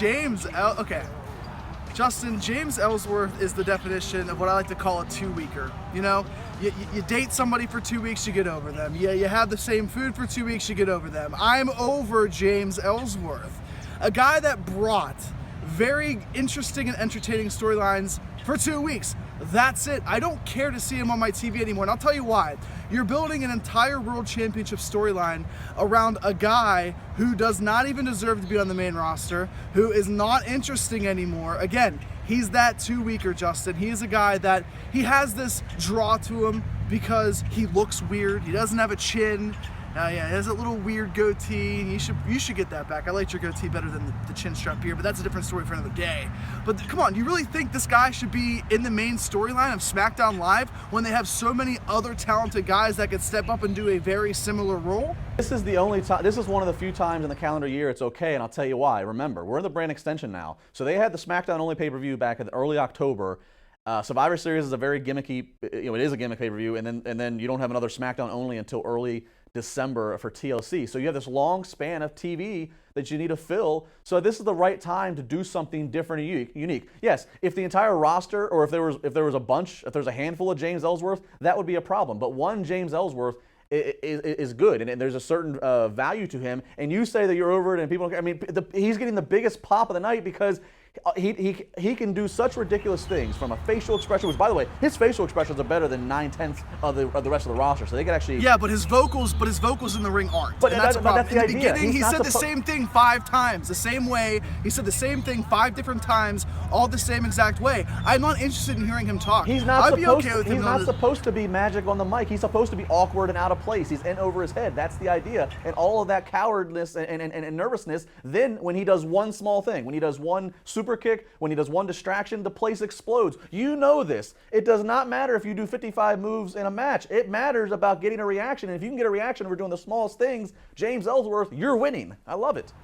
Okay. Justin, James Ellsworth is the definition of what I like to call a two-weeker. You know, you date somebody for 2 weeks, you get over them. You have the same food for 2 weeks, you get over them. I'm over James Ellsworth, a guy that brought very interesting and entertaining storylines for 2 weeks. That's it. I don't care to see him on my TV anymore, and I'll tell you why. You're building an entire World Championship storyline around a guy who does not even deserve to be on the main roster, who is not interesting anymore. Again, he's that two-weeker, Justin. He is a guy that he has this draw to him because he looks weird. He doesn't have a chin. Yeah, he has a little weird goatee. You should get that back. I liked your goatee better than the chin strap here, but that's a different story for another day. But come on, you really think this guy should be in the main storyline of SmackDown Live when they have so many other talented guys that could step up and do a very similar role? This is the only time. This is one of the few times in the calendar year it's okay, and I'll tell you why. Remember, we're in the brand extension now, so they had the SmackDown only pay-per-view back in early October. Survivor Series is a very gimmicky. It is a gimmick pay-per-view, and then you don't have another SmackDown only until early December for TLC. So you have this long span of TV that you need to fill. So this is the right time to do something different and unique. Yes, if the entire roster, or if there was a handful of James Ellsworth, that would be a problem. But one James Ellsworth is good, and there's a certain value to him. And you say that you're over it, and people. I mean, he's getting the biggest pop of the night because he can do such ridiculous things from a facial expression, which, by the way, his facial expressions are better than 9/10 of the rest of the roster, so they can actually. Yeah, but his vocals in the ring aren't. But that's the idea. In the beginning, he said the same thing 5 times, the same way. He said the same thing 5 different times, all the same exact way. I'm not interested in hearing him talk. He's not supposed to be magic on the mic. He's supposed to be awkward and out of place. He's in over his head. That's the idea. And all of that cowardness and nervousness. Then when he does one small thing, when he does one super kick, when he does one distraction, the place explodes. You know this. It does not matter if you do 55 moves in a match. It matters about getting a reaction. And if you can get a reaction over doing the smallest things, James Ellsworth, you're winning. I love it.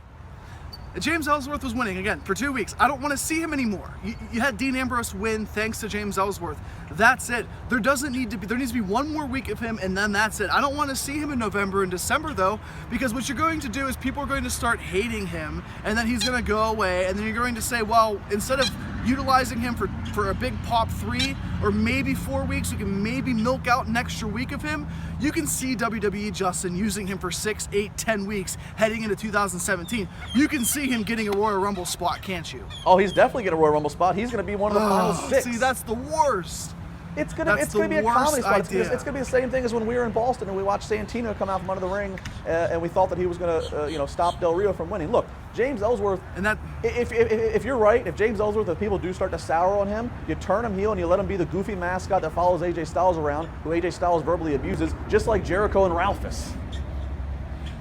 James Ellsworth was winning again for 2 weeks. I don't want to see him anymore. You had Dean Ambrose win thanks to James Ellsworth. That's it. There needs to be one more week of him, and then that's it. I don't want to see him in November and December though, because what you're going to do is people are going to start hating him, and then he's going to go away, and then you're going to say, well, instead of utilizing him for a big pop 3 or maybe 4 weeks, you can maybe milk out an extra week of him. You can see WWE, Justin, using him for 6, 8, 10 weeks heading into 2017. You can see him getting a Royal Rumble spot, can't you? Oh, he's definitely getting a Royal Rumble spot. He's going to be one of the final 6. See, that's the worst. It's gonna be a comedy spot. It's gonna be the same thing as when we were in Boston and we watched Santino come out from under the ring, and we thought that he was gonna stop Del Rio from winning. Look, James Ellsworth. And that if you're right, if James Ellsworth, if people do start to sour on him, you turn him heel and you let him be the goofy mascot that follows AJ Styles around, who AJ Styles verbally abuses, just like Jericho and Ralphus.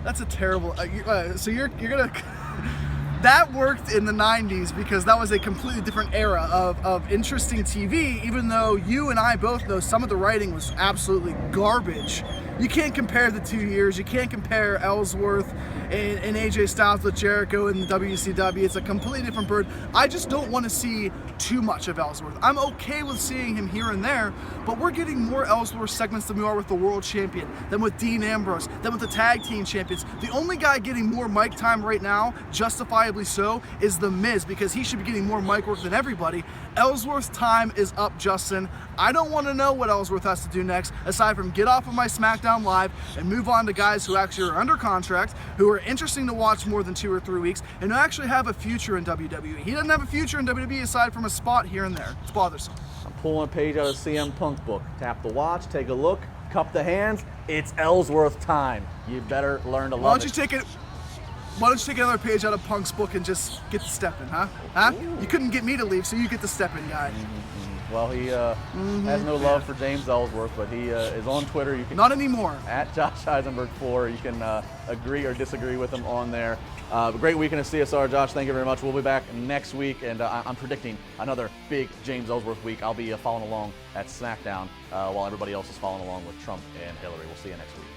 That's a terrible. So you're gonna. That worked in the 90s because that was a completely different era of interesting TV, even though you and I both know some of the writing was absolutely garbage. You can't compare the 2 years. You can't compare Ellsworth and AJ Styles with Jericho in the WCW. It's a completely different bird. I just don't want to see too much of Ellsworth. I'm okay with seeing him here and there, but we're getting more Ellsworth segments than we are with the World Champion, than with Dean Ambrose, than with the Tag Team Champions. The only guy getting more mic time right now, justifiably so, is The Miz, because he should be getting more mic work than everybody. Ellsworth's time is up, Justin. I don't want to know what Ellsworth has to do next, aside from get off of my SmackDown Live and move on to guys who actually are under contract, who are interesting to watch more than 2 or 3 weeks, and who actually have a future in WWE. He doesn't have a future in WWE aside from a spot here and there. It's bothersome. I'm pulling a page out of CM Punk book. Tap the watch, take a look, cup the hands. It's Ellsworth time. You better learn to love it. Why don't you take another page out of Punk's book and just get the step in, huh? You couldn't get me to leave, so you get the step in, guy. Well, he has no love for James Ellsworth, but he is on Twitter. You can not anymore. At Josh Eisenberg 4. You can agree or disagree with him on there. Great weekend at CSR, Josh. Thank you very much. We'll be back next week, and I'm predicting another big James Ellsworth week. I'll be following along at SmackDown while everybody else is following along with Trump and Hillary. We'll see you next week.